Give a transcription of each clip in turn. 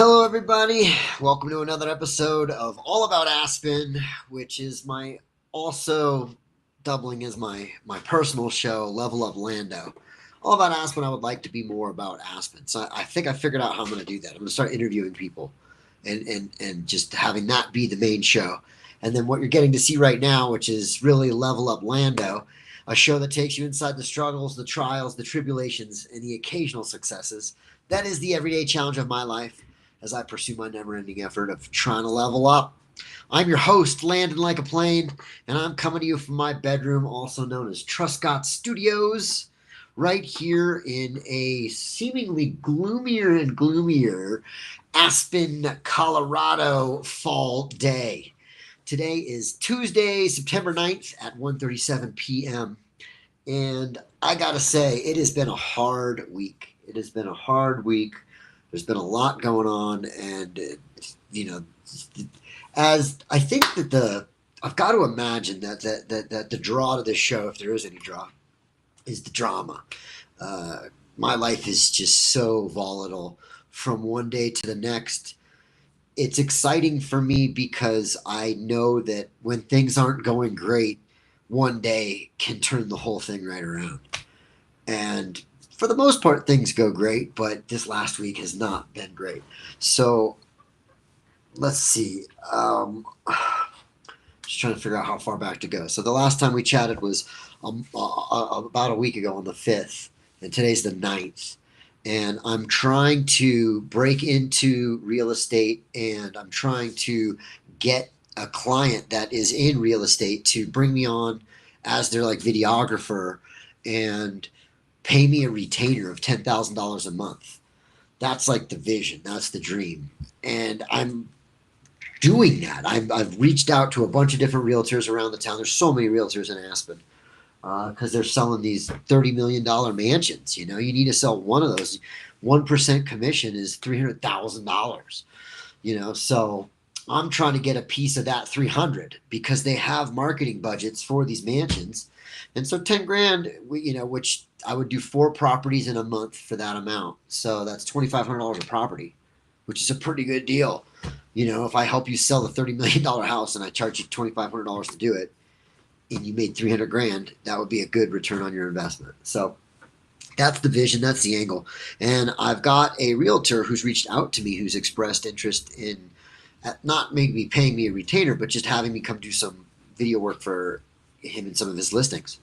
Hello, everybody. Welcome to another episode of All About Aspen, which is my also doubling as my personal show, Level Up Lando. All About Aspen, I would like to be more about Aspen. So I think I figured out how I'm going to do that. I'm going to start interviewing people and just having that be the main show. And then what you're getting to see right now, which is really Level Up Lando, a show that takes you inside the struggles, the trials, the tribulations, and the occasional successes. That is the everyday challenge of my life as I pursue my never ending effort of trying to level up. I'm your host, Landon Like a Plane, and I'm coming to you from my bedroom, also known as Truscott Studios, right here in a seemingly gloomier and gloomier Aspen, Colorado fall day. Today is Tuesday, September 9th at 1:37 p.m. And I got to say, it has been a hard week. It has been a hard week. There's been a lot going on, and you know, as I think that I've got to imagine that the draw to this show, if there is any draw, is the drama. My life is just so volatile from one day to the next. It's exciting for me because I know that when things aren't going great, one day can turn the whole thing right around. And for the most part, things go great, but this last week has not been great. So let's see. Just trying to figure out how far back to go. So the last time we chatted was about a week ago on the 5th, and today's the 9th. And I'm trying to break into real estate, and I'm trying to get a client that is in real estate to bring me on as their like videographer and pay me a retainer of $10,000 a month. That's like the vision. That's the dream. And I'm doing that. I've reached out to a bunch of different realtors around the town. There's so many realtors in Aspen because they're selling these $30 million mansions. You know, you need to sell one of those. 1% commission is $300,000. You know, so I'm trying to get a piece of that 300 because they have marketing budgets for these mansions. And so 10 grand, which I would do 4 properties in a month for that amount. So that's $2,500 a property, which is a pretty good deal. You know, if I help you sell the $30 million house and I charge you $2,500 to do it, and you made 300 grand, that would be a good return on your investment. So that's the vision, that's the angle. And I've got a realtor who's reached out to me who's expressed interest in not maybe paying me a retainer, but just having me come do some video work for him in some of his listings.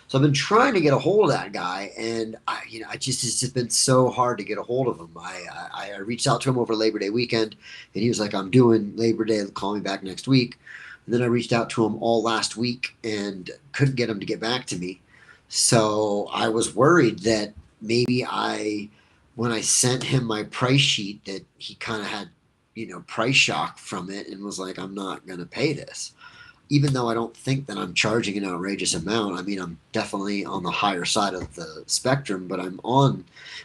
So I've been trying to get a hold of that guy, and it's just been so hard to get a hold of him. I reached out to him over Labor Day weekend, and he was like, "I'm doing Labor Day. Call me back next week." And then I reached out to him all last week and couldn't get him to get back to me. So I was worried that maybe when I sent him my price sheet, that he kind of had, price shock from it and was like, "I'm not going to pay this." Even though I don't think that I'm charging an outrageous amount. I mean, I'm definitely on the higher side of the spectrum, but I'm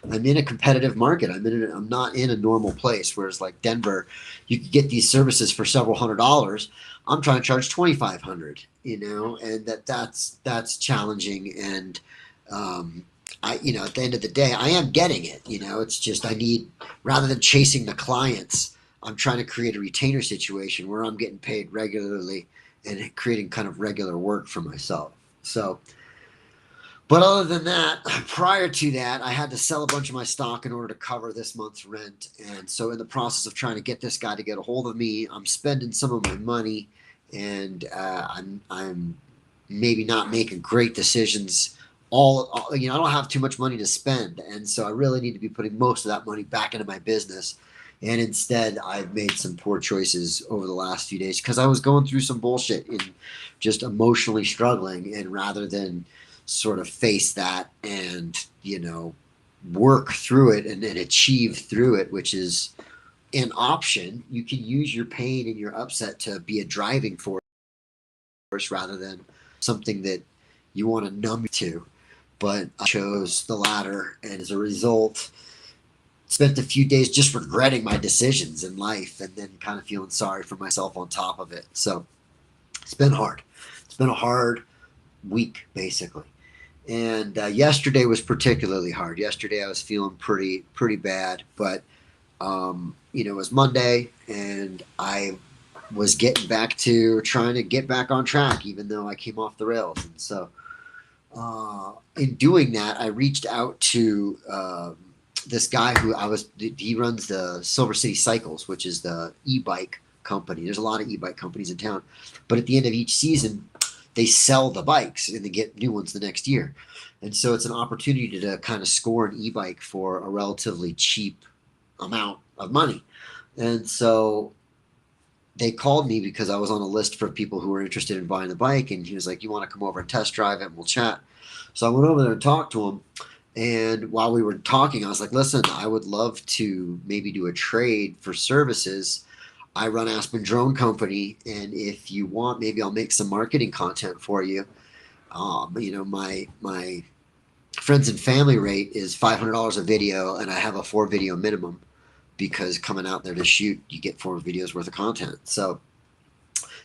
in a competitive market. I'm not in a normal place. Whereas like Denver, you could get these services for several $100s. I'm trying to charge 2,500, and that's challenging. And, at the end of the day, I am getting it, it's just, rather than chasing the clients, I'm trying to create a retainer situation where I'm getting paid regularly and creating kind of regular work for myself. So, but other than that, prior to that, I had to sell a bunch of my stock in order to cover this month's rent. And so, in the process of trying to get this guy to get a hold of me, I'm spending some of my money, and I'm maybe not making great decisions. I don't have too much money to spend, and so I really need to be putting most of that money back into my business. And instead, I've made some poor choices over the last few days because I was going through some bullshit and just emotionally struggling. And rather than sort of face that and, work through it and achieve through it, which is an option, you can use your pain and your upset to be a driving force rather than something that you want to numb to. But I chose the latter. And as a result, spent a few days just regretting my decisions in life and then kind of feeling sorry for myself on top of it. So it's been hard. It's been a hard week, basically. And yesterday was particularly hard. Yesterday I was feeling pretty bad, but it was Monday, and I was getting back to trying to get back on track, even though I came off the rails. And so, in doing that, I reached out to this guy who he runs the Silver City Cycles, which is the e-bike company. There's a lot of e-bike companies in town, but at the end of each season, they sell the bikes and they get new ones the next year. And so it's an opportunity to kind of score an e-bike for a relatively cheap amount of money. And so they called me because I was on a list for people who were interested in buying the bike. And he was like, "You want to come over and test drive it and we'll chat?" So I went over there and talked to him. And while we were talking, I was like, "Listen, I would love to maybe do a trade for services. I run Aspen Drone Company. And if you want, maybe I'll make some marketing content for you. My friends and family rate is $500 a video, and I have a 4 video minimum because coming out there to shoot, you get 4 videos worth of content. So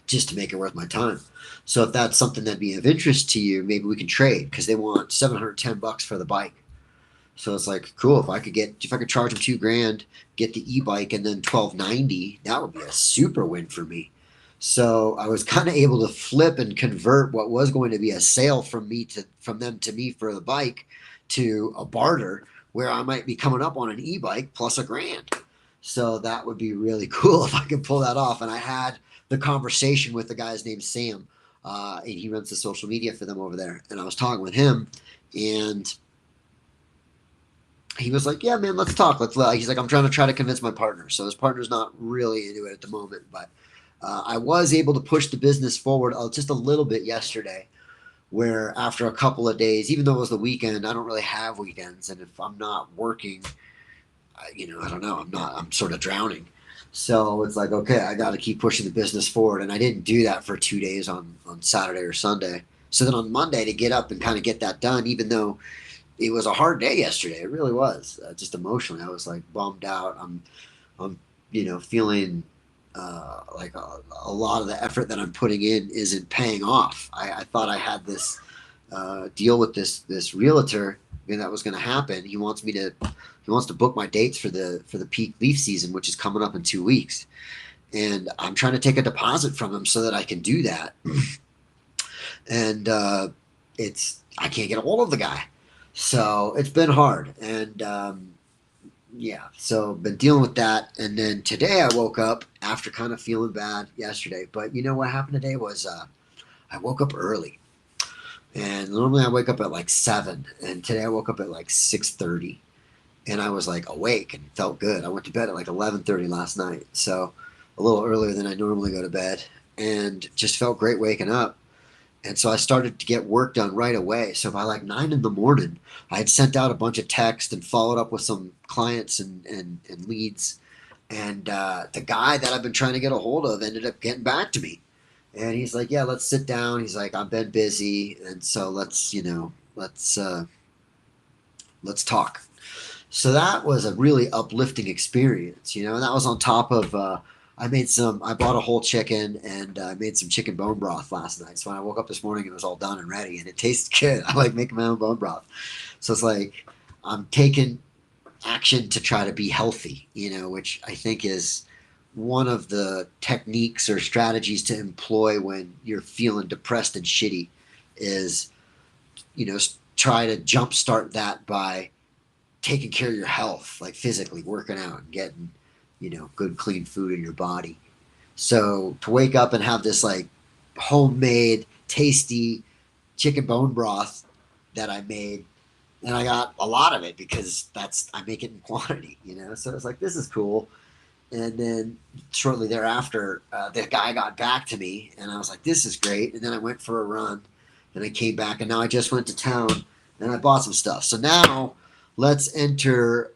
just to make it worth my time. So if that's something that'd be of interest to you, maybe we can trade because they want $710 for the bike. So it's like, cool. If I could charge them 2 grand, get the e-bike, and then 1290, that would be a super win for me. So I was kind of able to flip and convert what was going to be a sale from them to me for the bike to a barter where I might be coming up on an e-bike plus $1 grand. So that would be really cool if I could pull that off. And I had the conversation with the guy's named Sam, and he runs the social media for them over there. And I was talking with him, and he was like, "Yeah, man, let's talk." He's like, "I'm trying to convince my partner." So his partner's not really into it at the moment, but I was able to push the business forward just a little bit yesterday. Where after a couple of days, even though it was the weekend, I don't really have weekends, and if I'm not working, I don't know. I'm sort of drowning. So it's like, okay, I got to keep pushing the business forward. And I didn't do that for 2 days on Saturday or Sunday. So then on Monday to get up and kind of get that done, even though it was a hard day yesterday, it really was. Just emotionally, I was like bummed out. I'm feeling like a lot of the effort that I'm putting in isn't paying off. I thought I had this deal with this realtor, and that was going to happen. He wants to book my dates for the peak leaf season, which is coming up in 2 weeks, and I'm trying to take a deposit from him so that I can do that. And I can't get a hold of the guy, so it's been hard. And yeah, so been dealing with that. And then today I woke up after kind of feeling bad yesterday. But you know what happened today was I woke up early. And normally I wake up at like 7, and today I woke up at like 6:30, and I was like awake and felt good. I went to bed at like 11:30 last night, so a little earlier than I normally go to bed, and just felt great waking up. And so I started to get work done right away. So by like 9 in the morning, I had sent out a bunch of texts and followed up with some clients and leads. And the guy that I've been trying to get a hold of ended up getting back to me. And he's like, "Yeah, let's sit down." He's like, "I've been busy, and so let's talk." So that was a really uplifting experience, and that was on top of I bought a whole chicken, and I made some chicken bone broth last night. So when I woke up this morning, it was all done and ready, and it tastes good. I like making my own bone broth. So it's like I'm taking action to try to be healthy, which I think is one of the techniques or strategies to employ when you're feeling depressed and shitty is, try to jumpstart that by taking care of your health, like physically working out and getting, good clean food in your body. So to wake up and have this like homemade, tasty chicken bone broth that I made, and I got a lot of it because I make it in quantity, So it's like, this is cool. And then shortly thereafter, the guy got back to me, and I was like, "This is great." And then I went for a run, and I came back, and now I just went to town and I bought some stuff. So now let's enter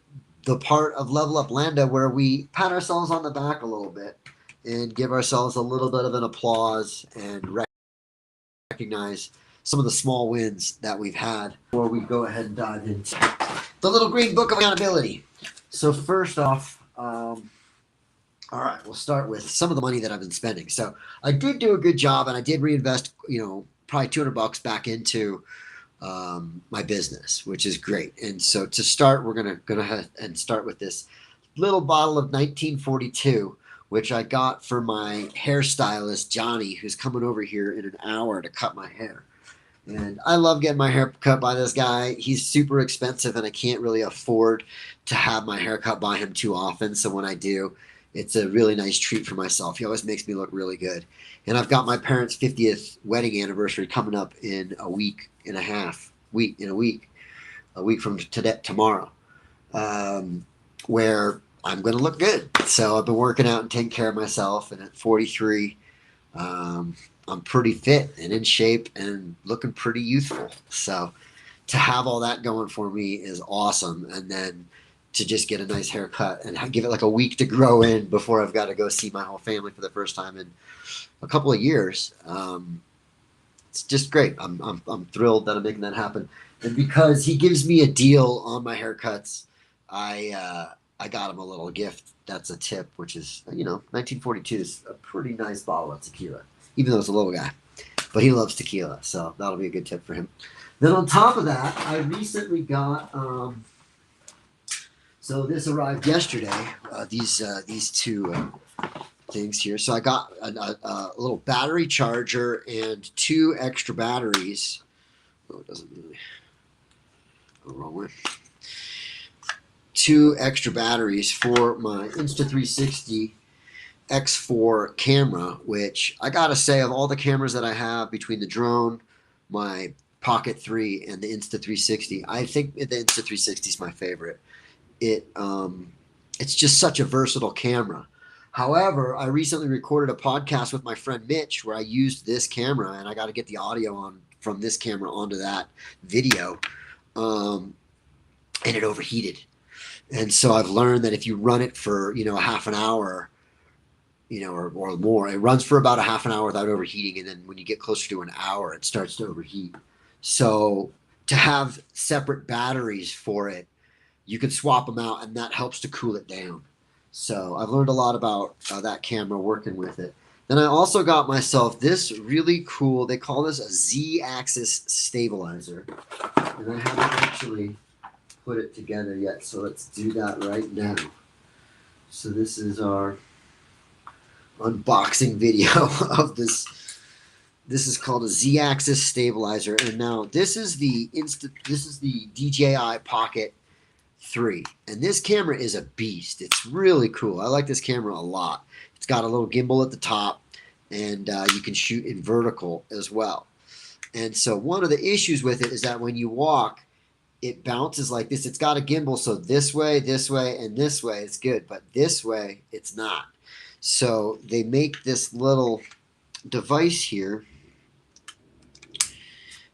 the part of Level Up Lando where we pat ourselves on the back a little bit and give ourselves a little bit of an applause and recognize some of the small wins that we've had before we go ahead and dive into the little green book of accountability. So first off, all right, we'll start with some of the money that I've been spending. So I did do a good job, and I did reinvest, probably $200 back into my business, which is great. And so to start, we're gonna go ahead and start with this little bottle of 1942, which I got for my hairstylist, Johnny, who's coming over here in an hour to cut my hair. And I love getting my hair cut by this guy. He's super expensive, and I can't really afford to have my hair cut by him too often. So when I do, it's a really nice treat for myself. He always makes me look really good. And I've got my parents' 50th wedding anniversary coming up in a week and a half. A week from today, tomorrow, where I'm going to look good. So I've been working out and taking care of myself. And at 43, I'm pretty fit and in shape and looking pretty youthful. So to have all that going for me is awesome. And then to just get a nice haircut and give it like a week to grow in before I've got to go see my whole family for the first time in a couple of years. It's just great. I'm thrilled that I'm making that happen. And because he gives me a deal on my haircuts, I got him a little gift. That's a tip, which is, 1942 is a pretty nice bottle of tequila, even though it's a little guy. But he loves tequila, so that'll be a good tip for him. Then on top of that, I recently got, so this arrived yesterday, these two things here. So I got a little battery charger and 2 extra batteries. Oh, it doesn't really go the wrong way. 2 extra batteries for my Insta360 X4 camera, which I gotta say, of all the cameras that I have between the drone, my Pocket 3, and the Insta360, I think the Insta360 is my favorite. It's just such a versatile camera. However, I recently recorded a podcast with my friend Mitch where I used this camera, and I got to get the audio on from this camera onto that video, and it overheated. And so I've learned that if you run it for a half an hour, or more, it runs for about a half an hour without overheating, and then when you get closer to an hour, it starts to overheat. So to have separate batteries for it, you can swap them out, and that helps to cool it down. So I've learned a lot about that camera working with it. Then I also got myself this really cool, they call this a Z-axis stabilizer. And I haven't actually put it together yet, so let's do that right now. So this is our unboxing video of this. This is called a Z-axis stabilizer, and now this is the DJI Pocket 3, and this camera is a beast. It's really cool. I like this camera a lot. It's got a little gimbal at the top, and you can shoot in vertical as well. And so one of the issues with it is that when you walk, it bounces like this. It's got a gimbal, so this way, and this way it's good, but this way it's not. So they make this little device here.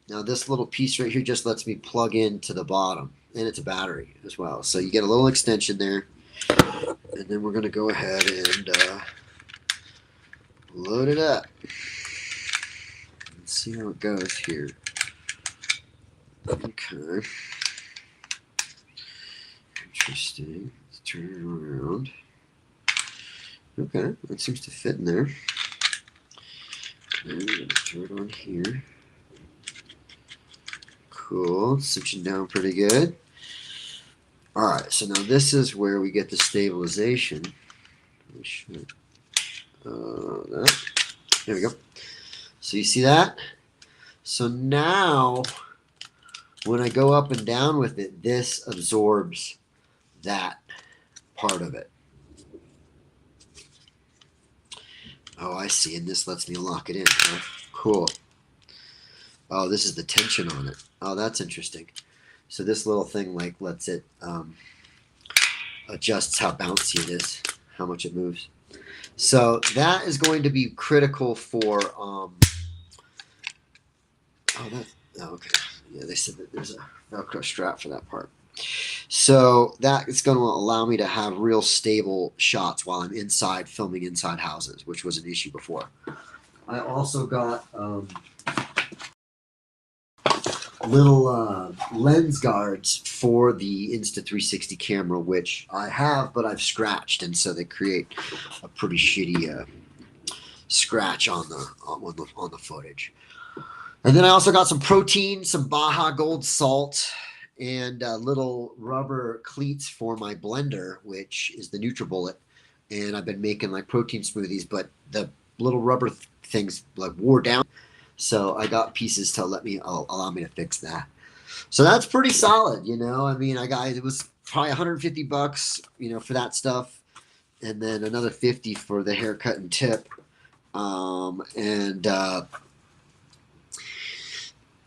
Now this little piece right here just lets me plug into the bottom, and it's a battery as well. So you get a little extension there, and then we're going to go ahead and load it up. Let's see how it goes here. Okay. Interesting. Let's turn it around. Okay, that seems to fit in there. Okay, I'm going to turn it on here. Cool, cinching down pretty good. All right, so now this is where we get the stabilization. There we go. So you see that? So now when I go up and down with it, this absorbs that part of it. Oh, I see, and this lets me lock it in. Oh, cool. Oh, this is the tension on it. Oh, that's interesting. So this little thing lets it adjusts how bouncy it is, how much it moves. So that is going to be critical for okay. Yeah, they said that there's a Velcro strap for that part. So that is going to allow me to have real stable shots while I'm inside filming inside houses, which was an issue before. I also got little lens guards for the Insta360 camera, which I have, but I've scratched, and so they create a pretty shitty scratch on the footage. And then I also got some protein, some Baja Gold salt, and little rubber cleats for my blender, which is the NutriBullet. And I've been making like protein smoothies, but the little rubber things like wore down. So I got pieces to allow me to fix that. So that's pretty solid, you know. I mean, I got it was probably 150 bucks, you know, for that stuff, and then another 50 for the haircut and tip. And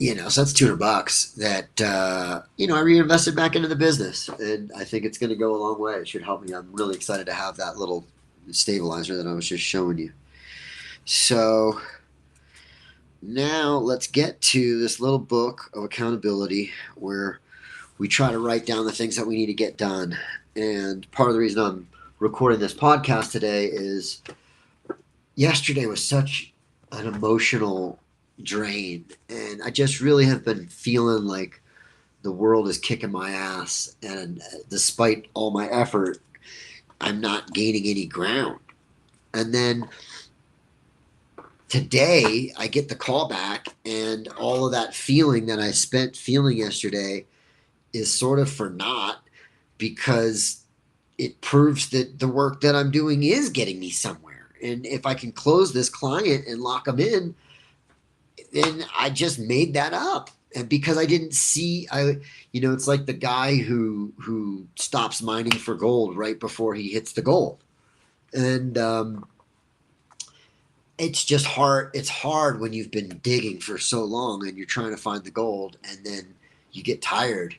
you know, so that's 200 bucks that you know, I reinvested back into the business, and I think it's going to go a long way. It should help me. I'm really excited to have that little stabilizer that I was just showing you. So now let's get to this little book of accountability where we try to write down the things that we need to get done. And part of the reason I'm recording this podcast today is yesterday was such an emotional drain, and I just really have been feeling like the world is kicking my ass, and despite all my effort, I'm not gaining any ground. And then today I get the call back, and all of that feeling that I spent feeling yesterday is sort of for naught, because it proves that the work that I'm doing is getting me somewhere. And if I can close this client and lock them in, then I just made that up. And because I didn't see, you know, it's like the guy who stops mining for gold right before he hits the gold. And it's just hard. It's hard when you've been digging for so long and you're trying to find the gold, and then you get tired,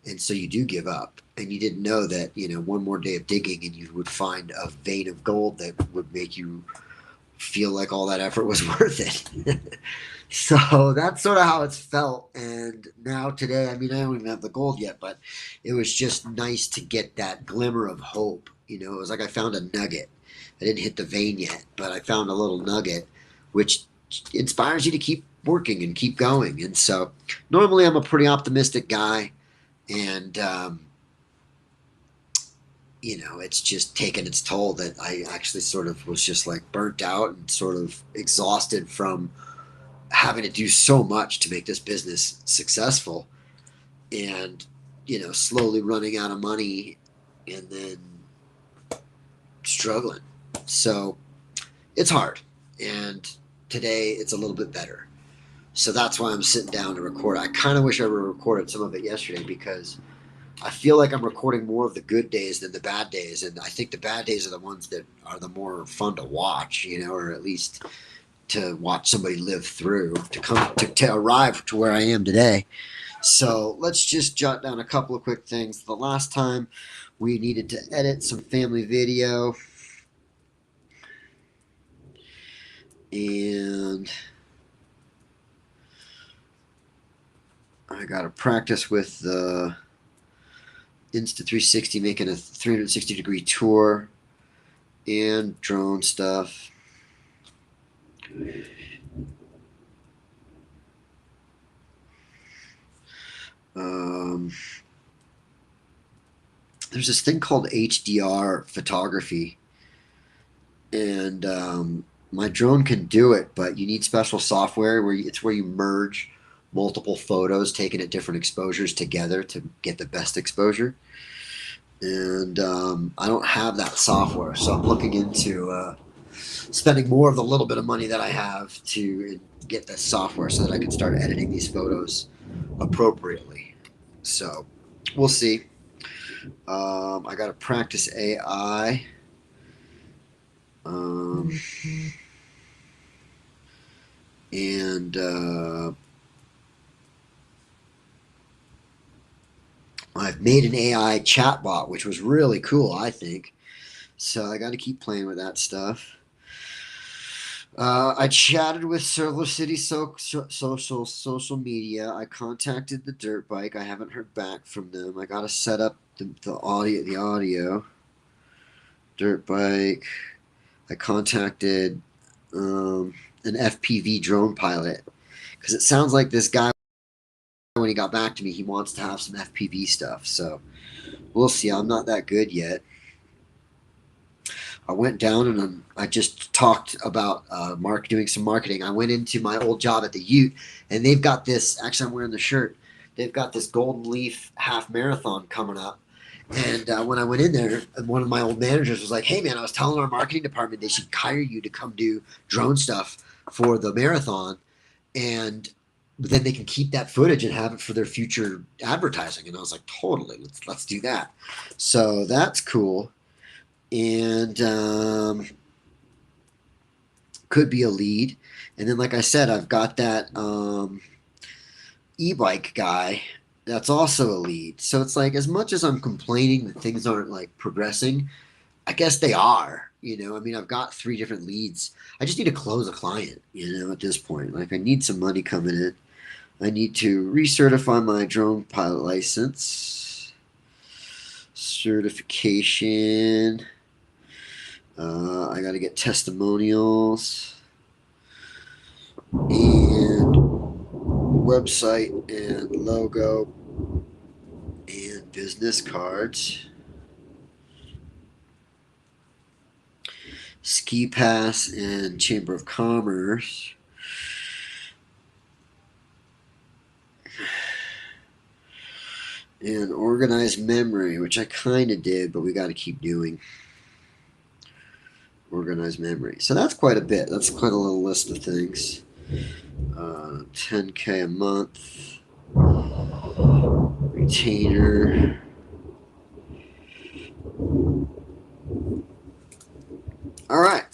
and so you do give up. And you didn't know that, you know, one more day of digging and you would find a vein of gold that would make you feel like all that effort was worth it. So that's sort of how it's felt. And now today, I mean, I don't even have the gold yet, but it was just nice to get that glimmer of hope. You know, it was like I found a nugget. I didn't hit the vein yet, but I found a little nugget, which inspires you to keep working and keep going. And so normally I'm a pretty optimistic guy, and you know, it's just taken its toll that I actually sort of was just like burnt out and sort of exhausted from having to do so much to make this business successful, and, you know, slowly running out of money and then struggling. So it's hard. And today it's a little bit better. So that's why I'm sitting down to record. I kind of wish I would have recorded some of it yesterday, because I feel like I'm recording more of the good days than the bad days. And I think the bad days are the ones that are the more fun to watch, you know, or at least to watch somebody live through to come to arrive to where I am today. So let's just jot down a couple of quick things. The last time we needed to edit some family video, and I got to practice with the Insta360, making a 360-degree tour and drone stuff. There's this thing called HDR photography, and my drone can do it, but you need special software it's where you merge multiple photos taken at different exposures together to get the best exposure. And I don't have that software, so I'm looking into spending more of the little bit of money that I have to get the software so that I can start editing these photos appropriately. So we'll see. I got to practice AI. And I've made an AI chatbot, which was really cool, I think. So I got to keep playing with that stuff. I chatted with Silver City social media. I contacted the dirt bike. I haven't heard back from them. I got to set up the audio. Dirt bike. I contacted an FPV drone pilot, because it sounds like this guy, when he got back to me, he wants to have some FPV stuff. So we'll see. I'm not that good yet. I went down and I just talked about doing some marketing. I went into my old job at the Ute, and they've got this. Actually, I'm wearing the shirt. they've got this Golden Leaf half marathon coming up. And when I went in there, one of my old managers was like, "Hey, man, I was telling our marketing department they should hire you to come do drone stuff for the marathon, and then they can keep that footage and have it for their future advertising." And I was like, "Totally, let's do that." So that's cool, and could be a lead. And then, like I said, I've got that e-bike guy that's also a lead. So it's like, as much as I'm complaining that things aren't like progressing, I guess they are. I mean, I've got 3 different leads. I just need to close a client, at this point. Like, I need some money coming in. I need to recertify my drone pilot license. Certification. I got to get testimonials. And website and logo and business cards. Ski pass and Chamber of Commerce. And organized memory, which I kind of did, but we got to keep doing. Organized memory. So that's quite a bit. That's quite a little list of things. 10K a month. Retainer. All right.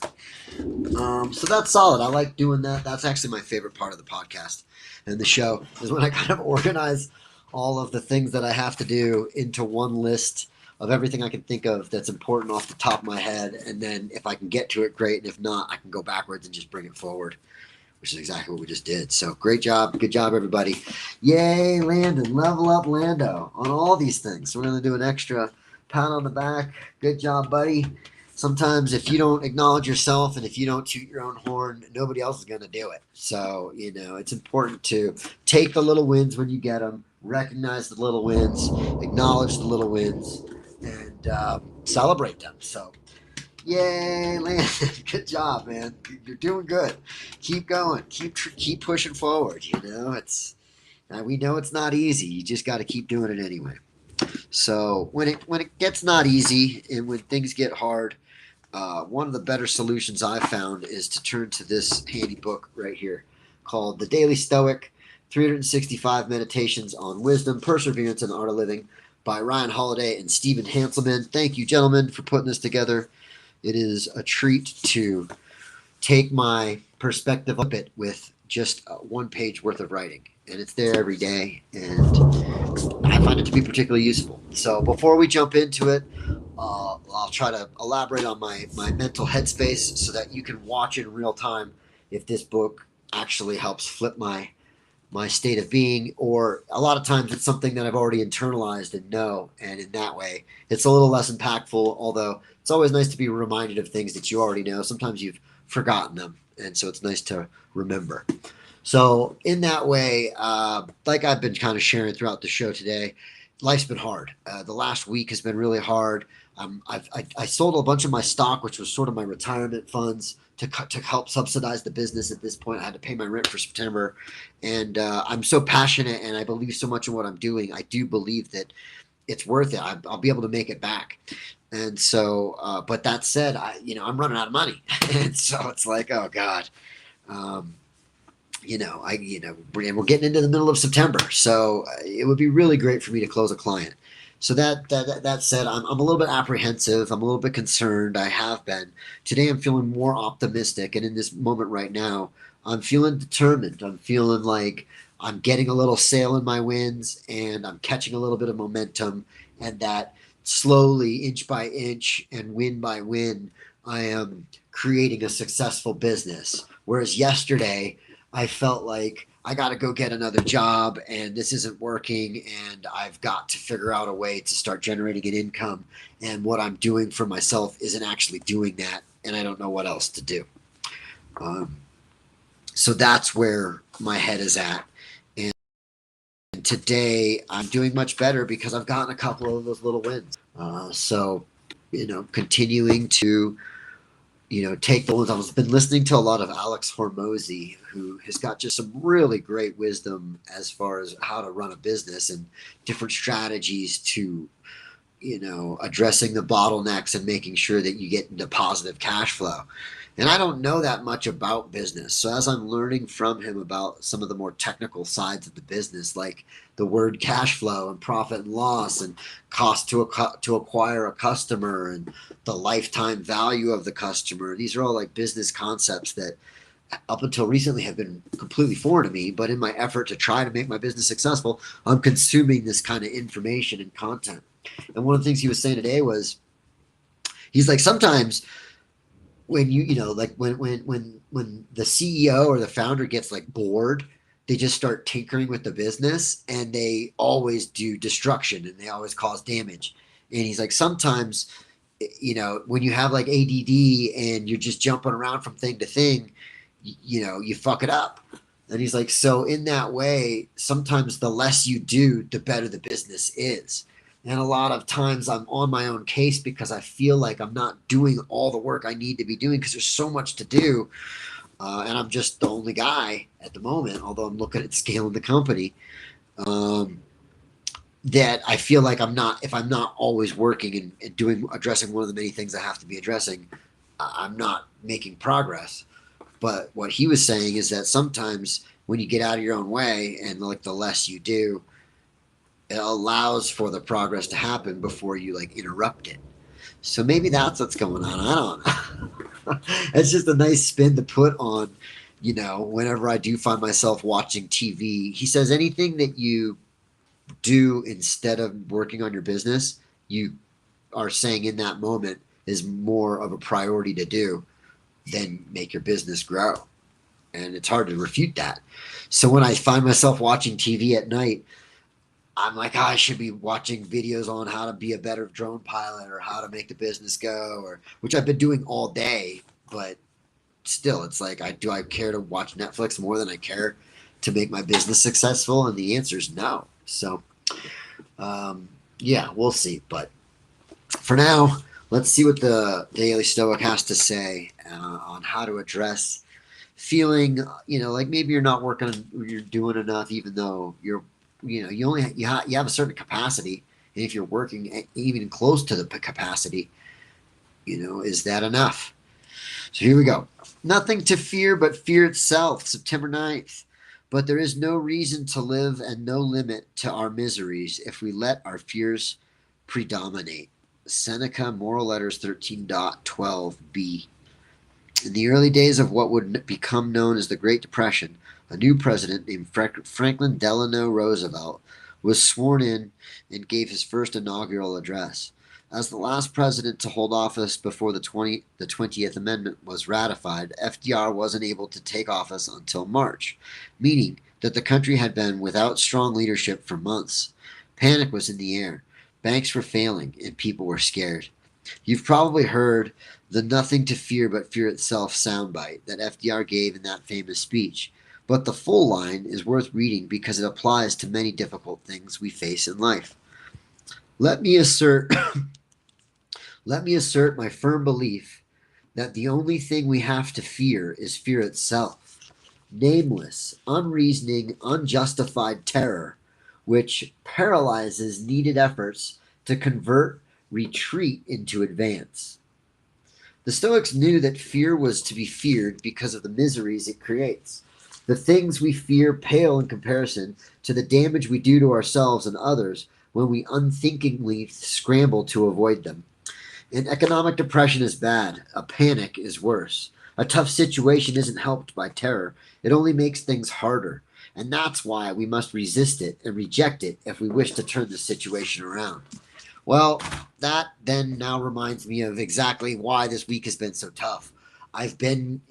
So that's solid. I like doing that. That's actually my favorite part of the podcast and the show, is when I kind of organize all of the things that I have to do into one list of everything I can think of that's important off the top of my head. And then if I can get to it, great. And if not, I can go backwards and just bring it forward, which is exactly what we just did. So great job. Good job, everybody. Yay, Landon. Level up Lando on all these things. So we're going to do an extra pat on the back. Good job, buddy. Sometimes if you don't acknowledge yourself and if you don't toot your own horn, nobody else is going to do it. So, it's important to take the little wins when you get them, recognize the little wins, acknowledge the little wins, and celebrate them. So, yay, Landon. Good job, man. You're doing good. Keep going. Keep pushing forward. We know it's not easy. You just got to keep doing it anyway. So when it gets not easy and when things get hard, one of the better solutions I've found is to turn to this handy book right here called The Daily Stoic, 365 Meditations on Wisdom, Perseverance, and the Art of Living by Ryan Holiday and Stephen Hanselman. Thank you, gentlemen, for putting this together. It is a treat to take my perspective up it with just 1 page worth of writing. And it's there every day, and I find it to be particularly useful. So before we jump into it, I'll try to elaborate on my mental headspace so that you can watch it in real time if this book actually helps flip my state of being, or a lot of times it's something that I've already internalized and know, and in that way it's a little less impactful, although it's always nice to be reminded of things that you already know. Sometimes you've forgotten them, and so it's nice to remember. So in that way, like I've been kind of sharing throughout the show today, life's been hard. The last week has been really hard. I sold a bunch of my stock, which was sort of my retirement funds, to help subsidize the business. At this point, I had to pay my rent for September, and I'm so passionate, and I believe so much in what I'm doing. I do believe that it's worth it. I'll be able to make it back. And so, but that said, I'm running out of money, and so it's like, oh God. We're getting into the middle of September, so it would be really great for me to close a client. So that said, I'm a little bit apprehensive. I'm a little bit concerned. I have been. Today I'm feeling more optimistic, and in this moment right now, I'm feeling determined. I'm feeling like I'm getting a little sail in my winds, and I'm catching a little bit of momentum, and that slowly, inch by inch and win by win, I am creating a successful business. Whereas yesterday, I felt like I got to go get another job and this isn't working, and I've got to figure out a way to start generating an income. And what I'm doing for myself isn't actually doing that, and I don't know what else to do. So that's where my head is at. And today I'm doing much better because I've gotten a couple of those little wins. So, continuing to take the ones. I've been listening to a lot of Alex Hormozy, who has got just some really great wisdom as far as how to run a business and different strategies to, addressing the bottlenecks and making sure that you get into positive cash flow. And I don't know that much about business. So as I'm learning from him about some of the more technical sides of the business, like the word cash flow and profit and loss and cost to acquire a customer and the lifetime value of the customer, these are all like business concepts that up until recently have been completely foreign to me. But in my effort to try to make my business successful, I'm consuming this kind of information and content. And one of the things he was saying today was, he's like, sometimes when like when the CEO or the founder gets like bored, they just start tinkering with the business and they always do destruction and they always cause damage. And he's like, sometimes, when you have like ADD and you're just jumping around from thing to thing, you fuck it up. And he's like, so in that way, sometimes the less you do, the better the business is. And a lot of times I'm on my own case because I feel like I'm not doing all the work I need to be doing because there's so much to do. And I'm just the only guy at the moment, although I'm looking at scaling the company, that I feel like if I'm not always working and addressing one of the many things I have to be addressing, I'm not making progress. But what he was saying is that sometimes when you get out of your own way and like the less you do, it allows for the progress to happen before you like interrupt it. So maybe that's what's going on. I don't know. It's just a nice spin to put on, whenever I do find myself watching TV. He says anything that you do instead of working on your business, you are saying in that moment is more of a priority to do than make your business grow. And it's hard to refute that. So when I find myself watching TV at night, I'm like, I should be watching videos on how to be a better drone pilot or how to make the business go, or which I've been doing all day. But still, it's like, do I care to watch Netflix more than I care to make my business successful? And the answer is no. So, yeah, we'll see. But for now, let's see what the Daily Stoic has to say on how to address feeling, like maybe you're not working, you're doing enough, even though you have a certain capacity, and if you're working even close to the capacity, is that enough? So here we go. Nothing to fear but fear itself, September 9th. But there is no reason to live and no limit to our miseries if we let our fears predominate. Seneca, Moral Letters 13.12b. In the early days of what would become known as the Great Depression, a new president named Franklin Delano Roosevelt was sworn in and gave his first inaugural address. As the last president to hold office before the 20th Amendment was ratified, FDR wasn't able to take office until March, meaning that the country had been without strong leadership for months. Panic was in the air. Banks were failing, and people were scared. You've probably heard the nothing to fear but fear itself soundbite that FDR gave in that famous speech. But the full line is worth reading because it applies to many difficult things we face in life. Let me assert my firm belief that the only thing we have to fear is fear itself. Nameless, unreasoning, unjustified terror, which paralyzes needed efforts to convert retreat into advance. The Stoics knew that fear was to be feared because of the miseries it creates. The things we fear pale in comparison to the damage we do to ourselves and others when we unthinkingly scramble to avoid them. An economic depression is bad. A panic is worse. A tough situation isn't helped by terror. It only makes things harder. And that's why we must resist it and reject it if we wish to turn the situation around. Well, that then now reminds me of exactly why this week has been so tough. I've been,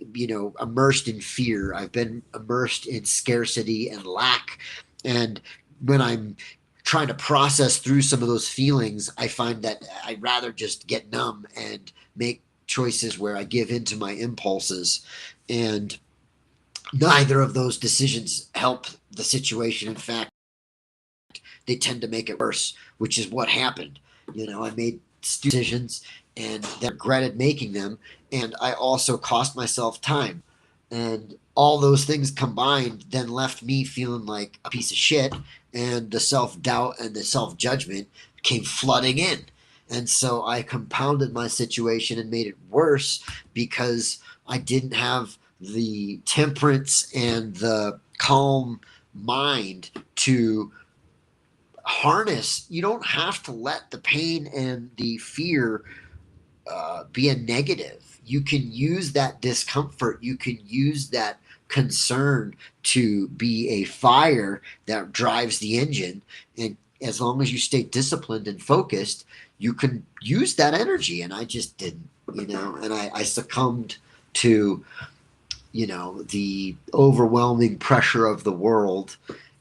immersed in fear. I've been immersed in scarcity and lack. And when I'm trying to process through some of those feelings, I find that I'd rather just get numb and make choices where I give in to my impulses. And neither of those decisions help the situation. In fact, they tend to make it worse, which is what happened. I made decisions and then regretted making them. And I also cost myself time. And all those things combined then left me feeling like a piece of shit. And the self doubt and the self judgment came flooding in. And so I compounded my situation and made it worse because I didn't have the temperance and the calm mind to harness. You don't have to let the pain and the fear be a negative. You can use that discomfort, you can use that concern to be a fire that drives the engine. And as long as you stay disciplined and focused, you can use that energy. And I just didn't, and I succumbed to, the overwhelming pressure of the world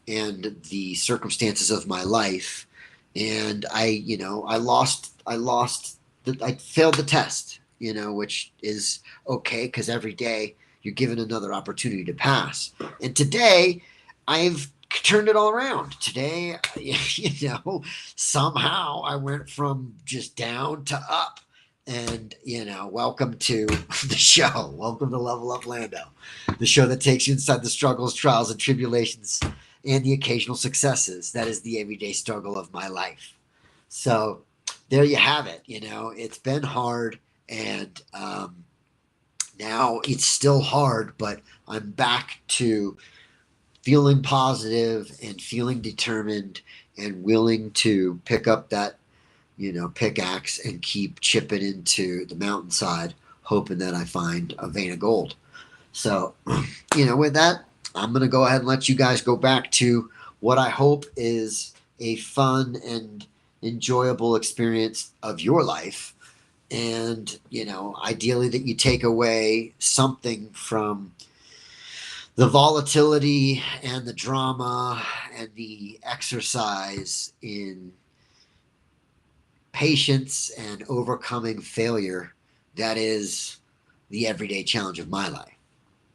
and the circumstances of my life. And I failed the test, which is okay because every day you're given another opportunity to pass. And today I've turned it all around. Today, somehow I went from just down to up. And, welcome to the show. Welcome to Level Up Lando, the show that takes you inside the struggles, trials, and tribulations and the occasional successes. That is the everyday struggle of my life. So there you have it. It's been hard, and now it's still hard, but I'm back to feeling positive and feeling determined and willing to pick up that pickaxe and keep chipping into the mountainside, hoping that I find a vein of gold. So, with that, I'm going to go ahead and let you guys go back to what I hope is a fun and enjoyable experience of your life. And, ideally that you take away something from the volatility and the drama and the exercise in patience and overcoming failure that is the everyday challenge of my life.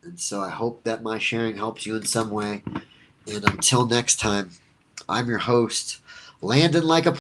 And so I hope that my sharing helps you in some way. And until next time, I'm your host, Landon Like a